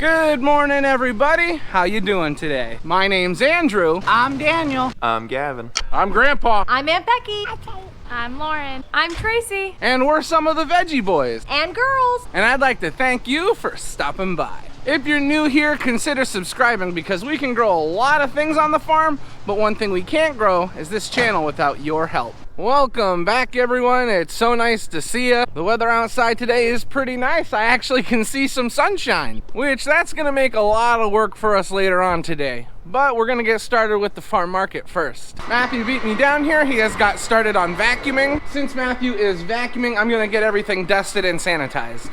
Good morning, everybody. How you doing today? My name's Andrew. I'm Daniel. I'm Gavin. I'm Grandpa. I'm Aunt Becky. I'm Lauren. I'm Tracy. And we're some of the Veggie Boys. And girls. And I'd like to thank you for stopping by. If you're new here, consider subscribing because we can grow a lot of things on the farm, but one thing we can't grow is this channel without your help. Welcome back, everyone. It's so nice to see you. The weather outside today is pretty nice. I actually can see some sunshine, which that's gonna make a lot of work for us later on today. But we're gonna get started with the farm market first. Matthew beat me down here. He has got started on vacuuming. Since Matthew is vacuuming, I'm gonna get everything dusted and sanitized.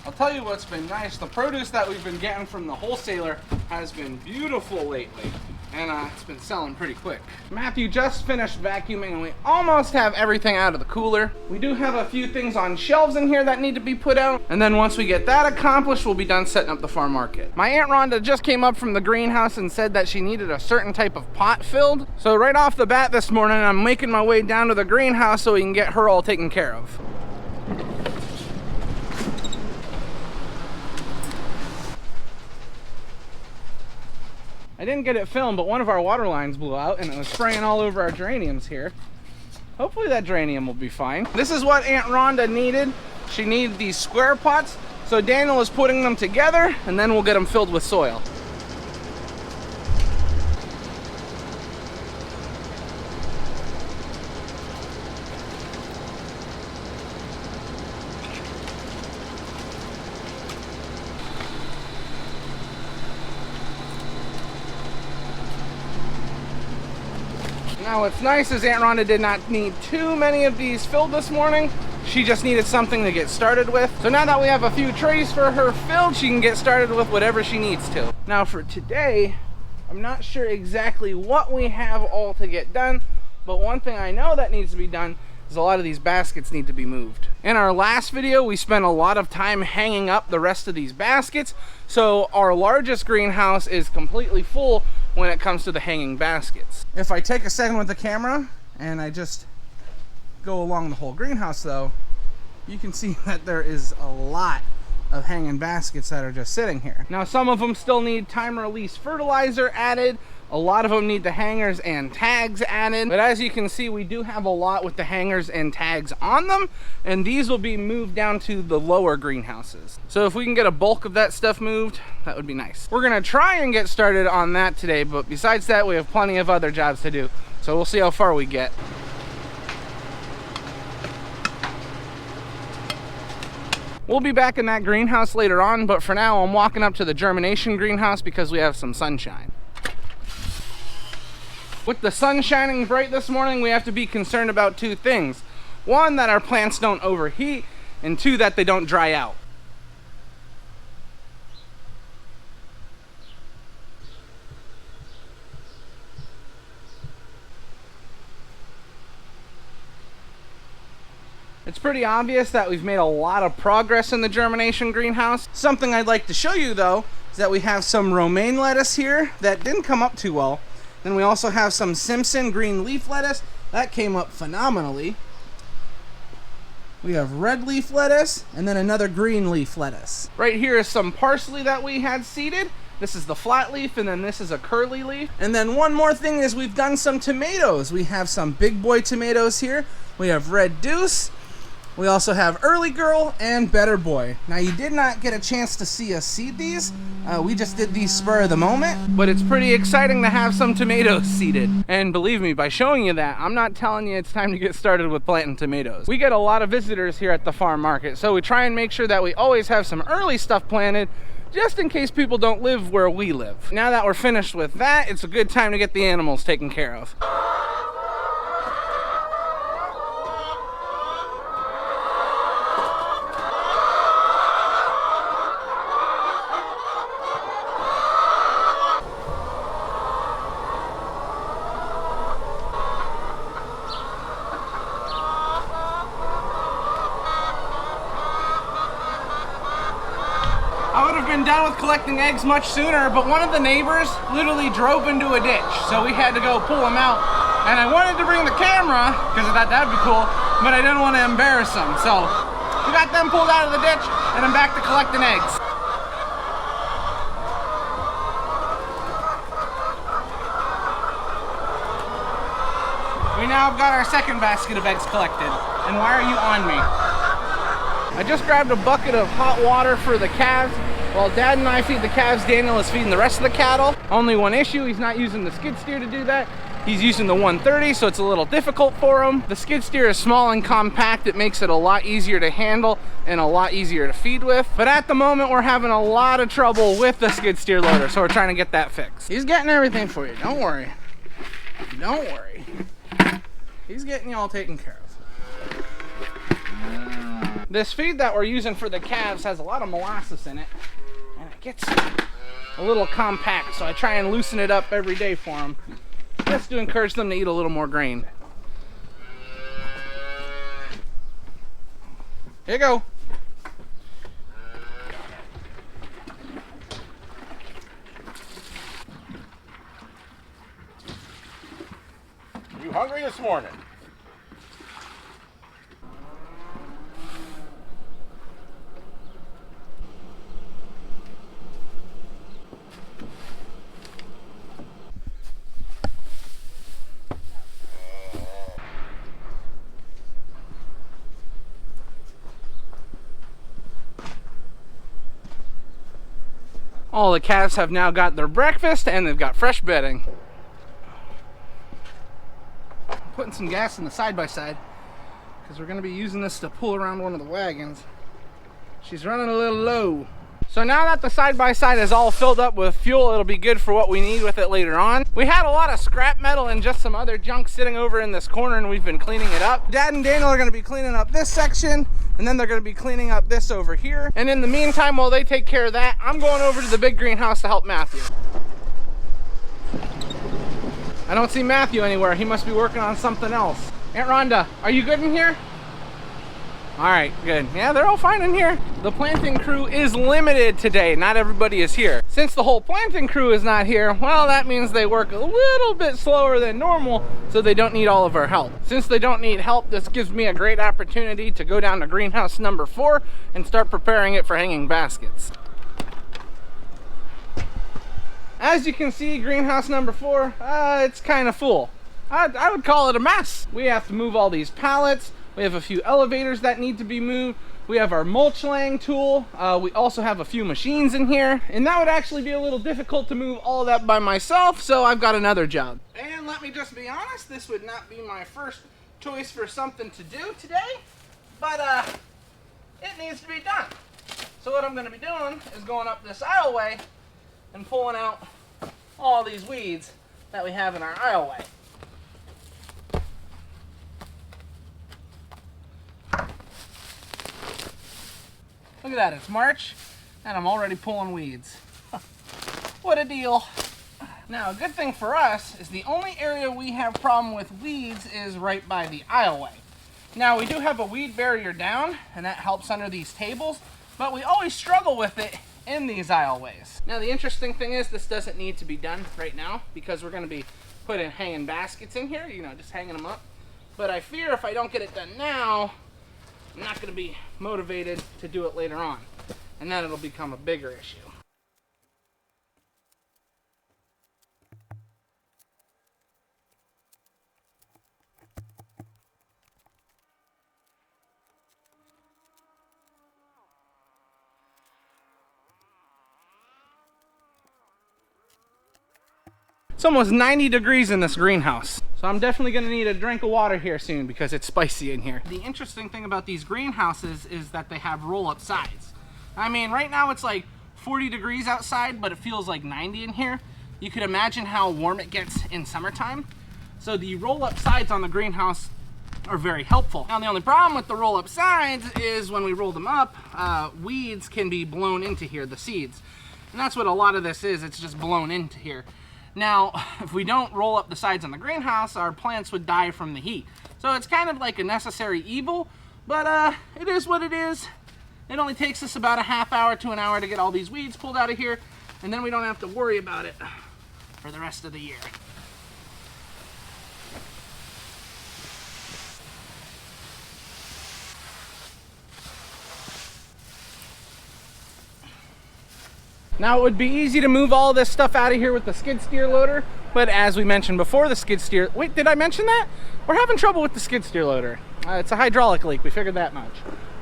I'll tell you what's been nice. The produce that we've been getting from the wholesaler has been beautiful lately, and it's been selling pretty quick. Matthew just finished vacuuming and we almost have everything out of the cooler. We do have a few things on shelves in here that need to be put out, and then once we get that accomplished, we'll be done setting up the farm market. My Aunt Rhonda just came up from the greenhouse and said that she needed a certain type of pot filled. So right off the bat this morning, I'm making my way down to the greenhouse so we can get her all taken care of. I didn't get it filmed, but one of our water lines blew out and it was spraying all over our geraniums here. Hopefully that geranium will be fine. This is what Aunt Rhonda needed. She needed these square pots, so Daniel is putting them together and then we'll get them filled with soil. Now what's nice is Aunt Rhonda did not need too many of these filled this morning. She just needed something to get started with. So now that we have a few trays for her filled, she can get started with whatever she needs to. Now for today, I'm not sure exactly what we have all to get done, but one thing I know that needs to be done is a lot of these baskets need to be moved. In our last video, we spent a lot of time hanging up the rest of these baskets, so our largest greenhouse is completely full when it comes to the hanging baskets. If I take a second with the camera and I just go along the whole greenhouse though, you can see that there is a lot of hanging baskets that are just sitting here. Now some of them still need time release fertilizer added. A lot of them need the hangers and tags added, but as you can see, we do have a lot with the hangers and tags on them, and these will be moved down to the lower greenhouses. So if we can get a bulk of that stuff moved, that would be nice. We're gonna try and get started on that today, but besides that, we have plenty of other jobs to do. So we'll see how far we get. We'll be back in that greenhouse later on, but for now, I'm walking up to the Germination greenhouse because we have some sunshine. With the sun shining bright this morning, we have to be concerned about two things. One, that our plants don't overheat, and two, that they don't dry out. It's pretty obvious that we've made a lot of progress in the Germination greenhouse. Something I'd like to show you though, is that we have some romaine lettuce here that didn't come up too well. Then we also have some Simpson green leaf lettuce. That came up phenomenally. We have red leaf lettuce and then another green leaf lettuce. Right here is some parsley that we had seeded. This is the flat leaf and then this is a curly leaf. And then one more thing is we've done some tomatoes. We have some big boy tomatoes here. We have Red Deuce. We also have Early Girl and Better Boy. Now you did not get a chance to see us seed these. We just did these spur of the moment, but it's pretty exciting to have some tomatoes seeded. And believe me, by showing you that, I'm not telling you it's time to get started with planting tomatoes. We get a lot of visitors here at the farm market, so we try and make sure that we always have some early stuff planted just in case people don't live where we live. Now that we're finished with that, it's a good time to get the animals taken care of. been done with collecting eggs much sooner, but one of the neighbors literally drove into a ditch, so we had to go pull him out. And I wanted to bring the camera, because I thought that'd be cool, but I didn't want to embarrass them. So we got them pulled out of the ditch, and I'm back to collecting eggs. We now have got our second basket of eggs collected. And why are you on me? I just grabbed a bucket of hot water for the calves. While Dad and I feed the calves, Daniel is feeding the rest of the cattle. Only one issue, he's not using the skid steer to do that. He's using the 130, so it's a little difficult for him. The skid steer is small and compact. It makes it a lot easier to handle and a lot easier to feed with. But at the moment, we're having a lot of trouble with the skid steer loader, so we're trying to get that fixed. He's getting everything for you, don't worry. Don't worry. He's getting you all taken care of. This feed that we're using for the calves has a lot of molasses in it, and it gets a little compact, so I try and loosen it up every day for them, just to encourage them to eat a little more grain. Here you go. You hungry this morning? All the calves have now got their breakfast and they've got fresh bedding. Putting some gas in the side-by-side because we're going to be using this to pull around one of the wagons. She's running a little low. So now that the side-by-side is all filled up with fuel, it'll be good for what we need with it later on. We had a lot of scrap metal and just some other junk sitting over in this corner, and we've been cleaning it up. Dad and Daniel are going to be cleaning up this section, and then they're going to be cleaning up this over here. And in the meantime, while they take care of that, I'm going over to the big greenhouse to help Matthew. I don't see Matthew anywhere. He must be working on something else. Aunt Rhonda, are you good in here? All right, good. Yeah, they're all fine in here. The planting crew is limited today. Not everybody is here. Since the whole planting crew is not here, well, that means they work a little bit slower than normal, so they don't need all of our help. Since they don't need help, this gives me a great opportunity to go down to greenhouse number 4 and start preparing it for hanging baskets. As you can see, greenhouse number 4, it's kind of full. I would call it a mess. We have to move all these pallets. We have a few elevators that need to be moved. We have our mulch laying tool. We also have a few machines in here. And that would actually be a little difficult to move all that by myself, so I've got another job. And let me just be honest, this would not be my first choice for something to do today, but it needs to be done. So what I'm gonna be doing is going up this aisleway and pulling out all these weeds that we have in our aisleway. Look at that, it's March, and I'm already pulling weeds. What a deal. Now, a good thing for us is the only area we have problem with weeds is right by the aisleway. Now, we do have a weed barrier down, and that helps under these tables, but we always struggle with it in these aisleways. Now, the interesting thing is this doesn't need to be done right now because we're going to be putting hanging baskets in here, just hanging them up. But I fear if I don't get it done now, I'm not going to be motivated to do it later on, and then it'll become a bigger issue. It's almost 90 degrees in this greenhouse. So I'm definitely gonna need a drink of water here soon because it's spicy in here. The interesting thing about these greenhouses is that they have roll-up sides. I mean, right now it's like 40 degrees outside, but it feels like 90 in here. You could imagine how warm it gets in summertime. So the roll-up sides on the greenhouse are very helpful. Now, the only problem with the roll-up sides is when we roll them up, weeds can be blown into here, the seeds. And that's what a lot of this is, it's just blown into here. Now, if we don't roll up the sides on the greenhouse, our plants would die from the heat. So it's kind of like a necessary evil, but it is what it is. It only takes us about a half hour to an hour to get all these weeds pulled out of here, and then we don't have to worry about it for the rest of the year. Now it would be easy to move all this stuff out of here with the skid steer loader, but as we mentioned before, the skid steer, wait, did I mention that? We're having trouble with the skid steer loader. It's a hydraulic leak, we figured that much.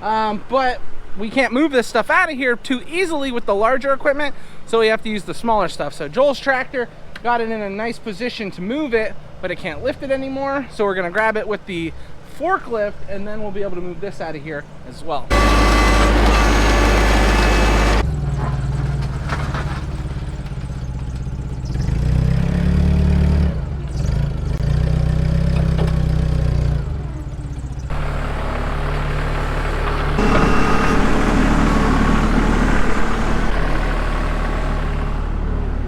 But we can't move this stuff out of here too easily with the larger equipment, so we have to use the smaller stuff. So Joel's tractor got it in a nice position to move it, but it can't lift it anymore, so we're gonna grab it with the forklift, and then we'll be able to move this out of here as well.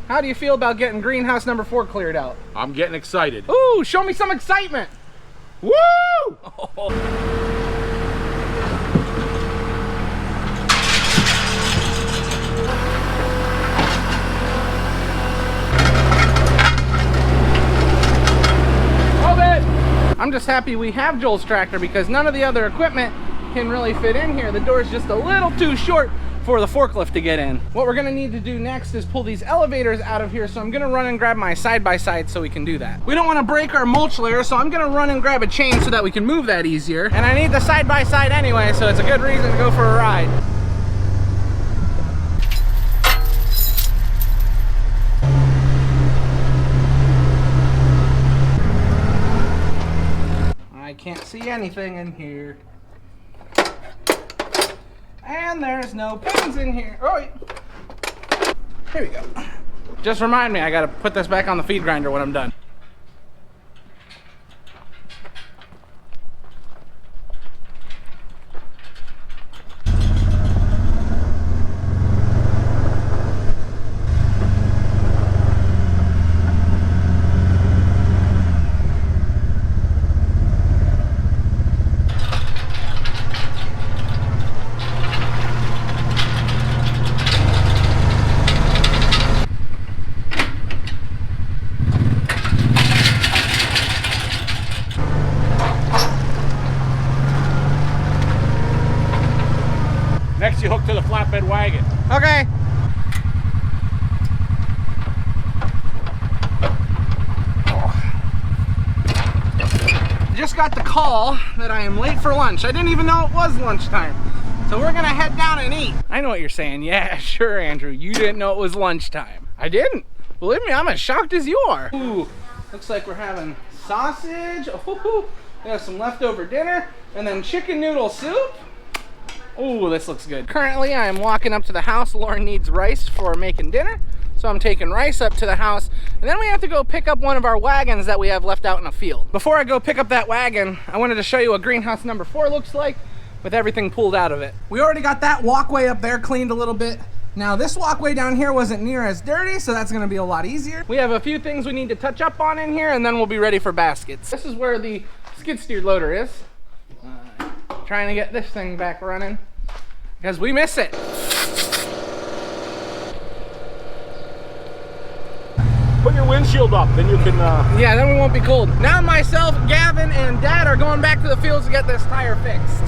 How do you feel about getting greenhouse number 4 cleared out? I'm getting excited. Ooh, show me some excitement. Woo! I'm just happy we have Joel's tractor because none of the other equipment can really fit in here. The door's just a little too short for the forklift to get in. What we're gonna need to do next is pull these elevators out of here, so I'm gonna run and grab my side-by-side so we can do that. We don't wanna break our mulch layer, so I'm gonna run and grab a chain so that we can move that easier. And I need the side-by-side anyway, so it's a good reason to go for a ride. I can't see anything in here. And there's no pins in here. Oh, here we go. Just remind me, I gotta put this back on the feed grinder when I'm done. Next, you hook to the flatbed wagon. Okay. Just got the call that I am late for lunch. I didn't even know it was lunchtime. So we're gonna head down and eat. I know what you're saying. Yeah, sure, Andrew. You didn't know it was lunchtime. I didn't. Believe me, I'm as shocked as you are. Ooh, looks like we're having sausage. Ooh, we have some leftover dinner and then chicken noodle soup. Ooh, this looks good. Currently, I am walking up to the house. Lauren needs rice for making dinner. So I'm taking rice up to the house, and then we have to go pick up one of our wagons that we have left out in a field. Before I go pick up that wagon, I wanted to show you what greenhouse number 4 looks like with everything pulled out of it. We already got that walkway up there cleaned a little bit. Now this walkway down here wasn't near as dirty, so that's gonna be a lot easier. We have a few things we need to touch up on in here, and then we'll be ready for baskets. This is where the skid steer loader is. Trying to get this thing back running because we miss it. Put your windshield up, then you can... Yeah, then we won't be cold. Now myself, Gavin, and Dad are going back to the fields to get this tire fixed.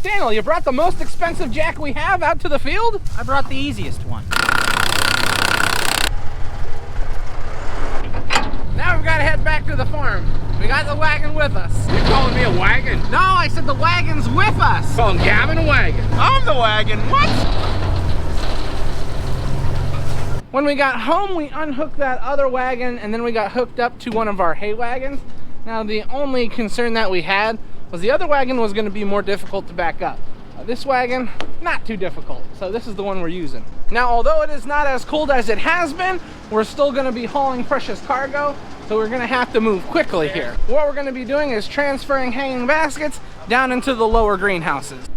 Daniel, you brought the most expensive jack we have out to the field? I brought the easiest one. Now we've got to head back to the farm. We got the wagon with us. You're calling me a wagon? No, I said the wagon's with us. Calling Gavin a wagon. I'm the wagon. What? When we got home, we unhooked that other wagon, and then we got hooked up to one of our hay wagons. Now, the only concern that we had was the other wagon was going to be more difficult to back up. This wagon, not too difficult, so this is the one we're using. Now, although it is not as cold as it has been, we're still going to be hauling precious cargo, so we're going to have to move quickly here. What we're going to be doing is transferring hanging baskets down into the lower greenhouses.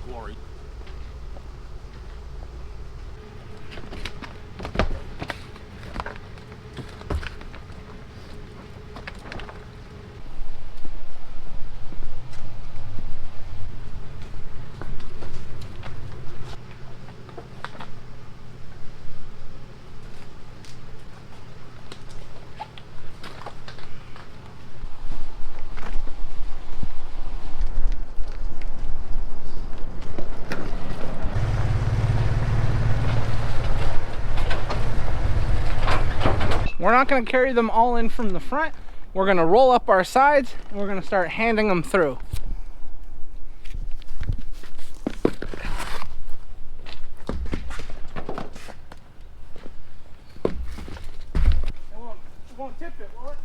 glory. We're not going to carry them all in from the front. We're going to roll up our sides and we're going to start handing them through. It won't tip it, will it?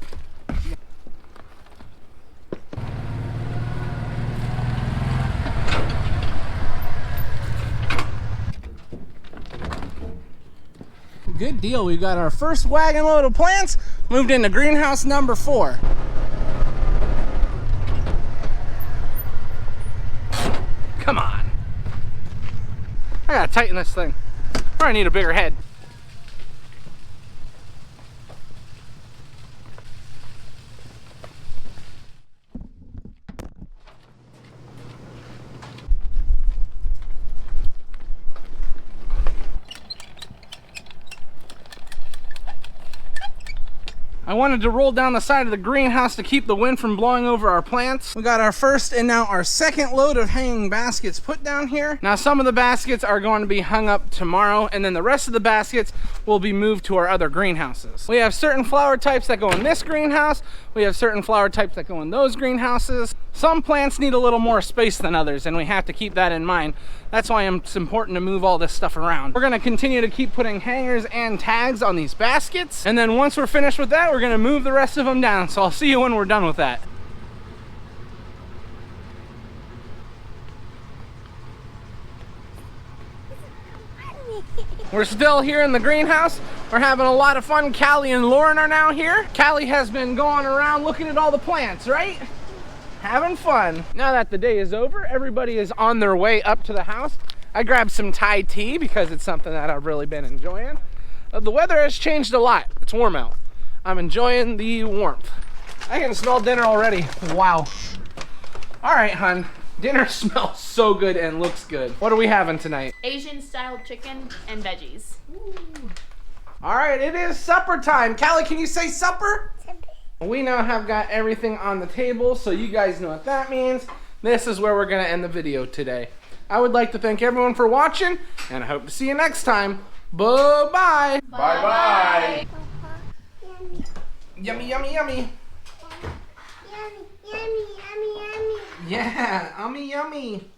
Good deal. We've got our first wagon load of plants moved into greenhouse number 4. Come on. I gotta tighten this thing. Or I need a bigger head. I wanted to roll down the side of the greenhouse to keep the wind from blowing over our plants. We got our first and now our second load of hanging baskets put down here. Now some of the baskets are going to be hung up tomorrow, and then the rest of the baskets will be moved to our other greenhouses. We have certain flower types that go in this greenhouse. We have certain flower types that go in those greenhouses. Some plants need a little more space than others, and we have to keep that in mind. That's why it's important to move all this stuff around. We're gonna continue to keep putting hangers and tags on these baskets, and then once we're finished with that, we're gonna move the rest of them down. So I'll see you when we're done with that. We're still here in the greenhouse. We're having a lot of fun. Callie and Lauren are now here. Callie has been going around looking at all the plants, right? Having fun. Now that the day is over, everybody is on their way up to the house. I grabbed some Thai tea because it's something that I've really been enjoying. The weather has changed a lot. It's warm out. I'm enjoying the warmth. I can smell dinner already. Wow. All right, hun. Dinner smells so good and looks good. What are we having tonight? Asian style chicken and veggies. All right, it is supper time. Callie, can you say supper? We now have got everything on the table, so you guys know what that means. This is where we're gonna end the video today. I would like to thank everyone for watching, and I hope to see you next time. Bye-bye. Bye-bye. Yummy, yummy, yummy. Yummy, yummy, yummy, yummy. Yeah, yummy, yummy.